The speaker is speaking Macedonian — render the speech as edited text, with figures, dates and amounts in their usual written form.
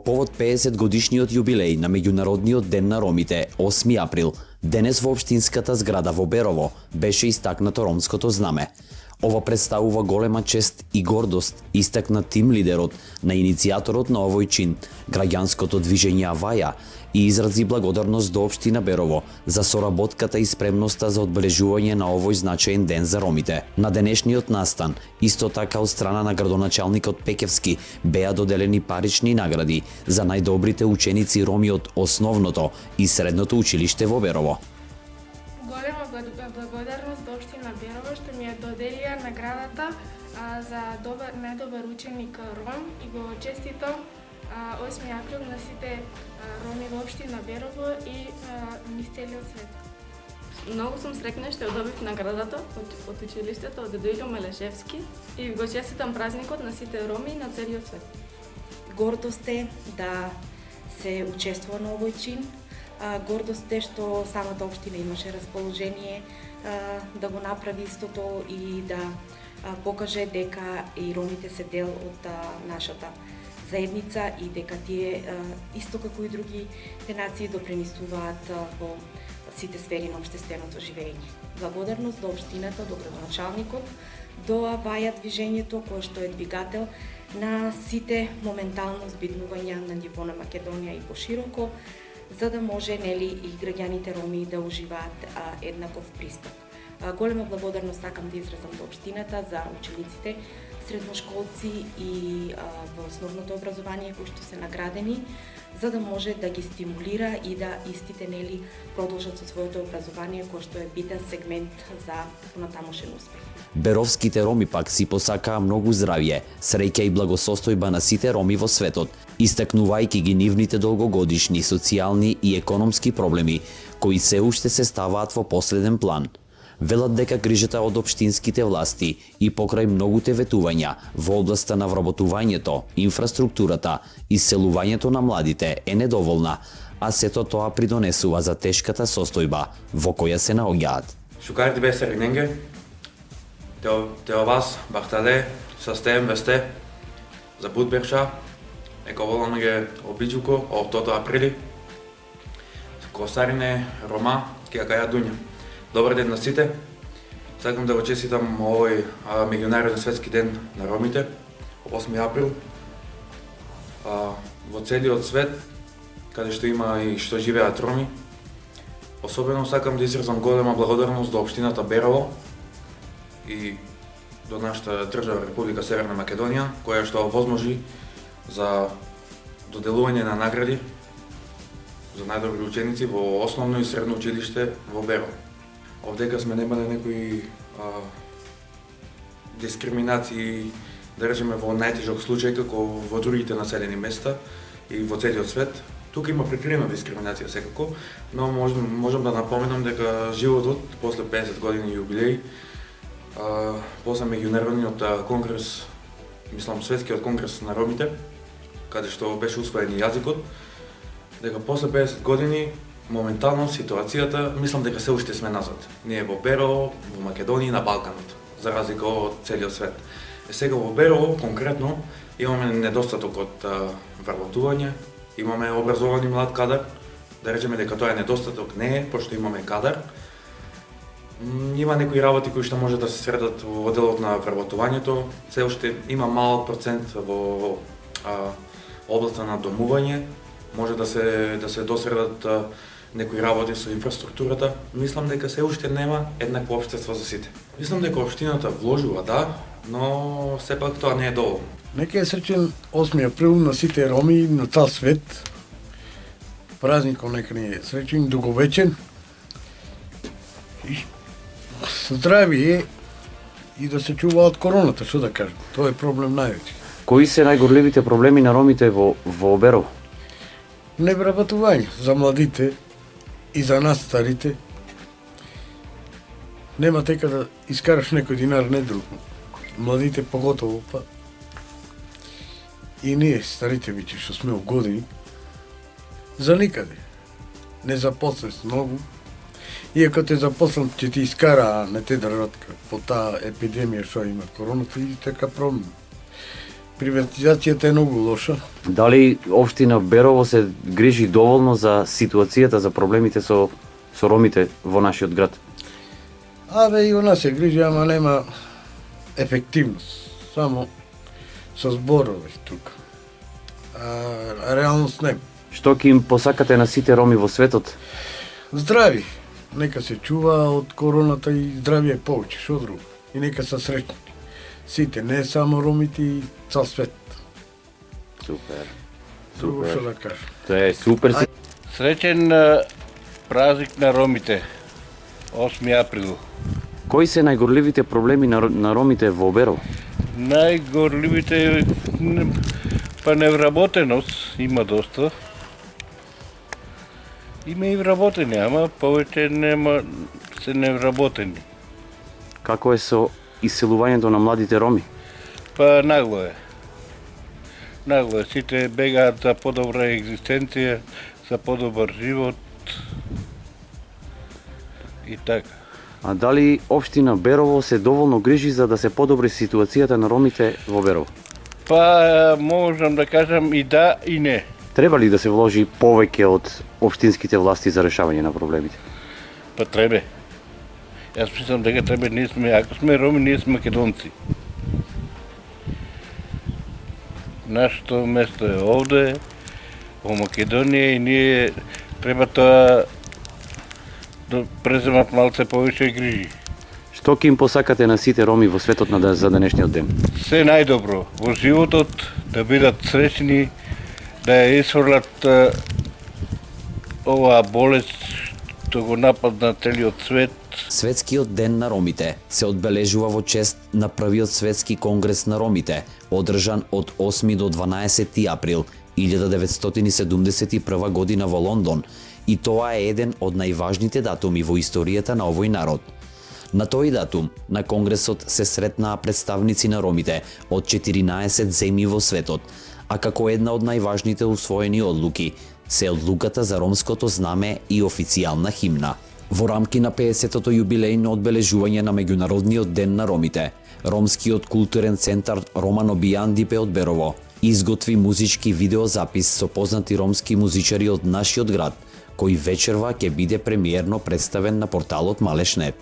повод 50 годишниот јубилеј на Меѓународниот ден на ромите, 8 април, денес во општинската зграда во Берово беше истакнато ромското знаме. Ова представува голема чест и гордост, истакна тим лидерот на иницијаторот на овој чин, граѓанското движење Аваја, и изрази благодарност до општина Берово за соработката и спремноста за одбележување на овој значаен ден за ромите. На денешниот настан, исто така од страна на градоначалникот Пекевски, беа доделени парични награди за најдобрите ученици роми од основното и средното училиште во Берово. Голема благодарност до општина Берово што ми ја доделија наградата за најдобар ученик ром и го честитам 8 април на сите роми во општина Берово и низ целиот свет. Многу сум среќна што ја добив наградата од училиштето од дедо Илјо Мелешевски и го честитам празникот на сите роми на целиот свет. Гордост е да се учествува на овој чин. Гордост е што самата општина имаше расположение да го направи истото и да покаже дека и ромите се дел од нашата заедница и дека тие исто како и други нации допринесуваат во сите сфери на општественото живење. Благодарност до општината, до градоначалникот, до Аваја движењето кое што е двигател на сите моментално збиднувања на ниво на Македонија и пошироко, за да може и граѓаните роми да уживаат еднаков пристап. Голема благодарност сакам да изразам до општината за учениците, средношколци и во основното образование кои што се наградени, за да може да ги стимулира и да истите продолжат со своето образование кое што е битен сегмент за понатамошен успех. Беровските роми пак си посакаа многу здравје, среќа и благосостојба на сите роми во светот, истакнувајќи ги нивните долгогодишни социјални и економски проблеми кои се уште се ставаат во последен план. Велат дека грижата од општинските власти и покрај многуте ветувања во областа на вработувањето, инфраструктурата и селувањето на младите е недоволна, а сето тоа придонесува за тешката состојба во која се наоѓаат. Шукарите бе риненге, тео вас, бахтале, састеем весте, за Будберша, еко волам ге обичуко, овтото априли, Косарине, Рома, кеја дуња. Добар ден на сите. Сакам да го честитам овој меѓународен светски ден на ромите, 8 април. Во целиот свет, каде што има и што живеат роми, особено сакам да изразам голема благодарност до општината Берово и до нашата држава Република Северна Македонија, која што овозможи за доделување на награди за најдобри ученици во основно и средно училиште во Берово. Овдека сме немале некои дискриминации, да речеме во најтежок случај како во другите населени места и во целиот свет. Тука има прикриена дискриминација секако, но можам да напоменам дека животот после 50 години јубилеј, после меѓународниот конгрес, мислам светскиот конгрес на ромите, каде што беше усвоен и јазикот, дека после 50 години моментално ситуацијата, мислам дека се уште сме назад. Ние во Берово, во Македонија и на Балканот, за разлика од целиот свет. Сега во Берово, конкретно, имаме недостаток од вработување, имаме образовани млад кадар, да речеме дека тоа е недостаток, не е, пошто имаме кадар. Има некои работи кои што може да се средат во делот на вработувањето, се уште има малку процент во областа на домување, може да се досредат некои работи со инфраструктурата. Мислам дека се уште нема еднакво општество за сите. Мислам дека општината вложува, да, но сепак тоа не е доволно. Нека е среќен 8 април на сите роми на цел свет. Празникот нека ни е среќен, дуговечен. И здравје и да се чува од короната, што да кажам. Тоа е проблем највеќе. Кои се најгорливите проблеми на ромите во Берово? Невработување за младите и за нас старите. Нема тека да искараш некој динар, не друг. Младите поготово, па и ние старите веќе што сме у години, за никаде. Незапосленост многу. Иако те запослен ќе ти искара, не те држат по таа епидемија што има короната и така проблем. приватизацијата е многу лоша. Дали општина Берово се грижи доволно за ситуацијата, за проблемите со ромите во нашиот град? Абе, и она се грижи, ама нема ефективност. Само со зборови тука. А реалност нема. Што ќе им посакате на сите роми во светот? Здрави. Нека се чува од короната и здравие повеќе, што друго. И нека се среќни. Сите, не само ромите, и цел свет. Супер. Друго што да кажам. Тоа е супер. Среќен празник на ромите, 8 април. Кои се најгорливите проблеми на ромите во Берово? Најгорливите па невработеност има доста. Има и вработени, ама повеќе нема се невработени. Како е со иселувањето на младите роми? Па нагло е. Нагло е. Сите бегаат за подобра екзистенција, за подобар живот. И така. А дали општина Берово се доволно грижи за да се подобри ситуацијата на ромите во Берово? Па можам да кажам и да и не. Треба ли да се вложи повеќе од општинските власти за решавање на проблемите? Па требе. Јас мислам дека требе, ако сме роми, ние сме македонци. Нашето место е овде, во Македонија, и ние треба тоа да преземат малце повеќе грижи. Што ќе им посакате на сите роми во светот за денешниот ден? Се најдобро во животот, да бидат среќни, да ја исфрлат оваа болест што го нападна целиот свет. Светскиот ден на ромите се одбележува во чест на првиот светски конгрес на ромите, одржан од 8 до 12 април 1971 година во Лондон, и тоа е еден од најважните датуми во историјата на овој народ. На тој датум на конгресот се сретнаа представници на ромите од 14 земји во светот, а како една од најважните усвоени одлуки се одлуката за ромското знаме и официјална химна. Во рамки на 50-тото јубилејно одбележување на Меѓународниот ден на ромите, Ромскиот културен центар Романо Бијандипе од Берово изготви музички видеозапис со познати ромски музичари од нашиот град, кој вечерва ќе биде премиерно представен на порталот Малешнет.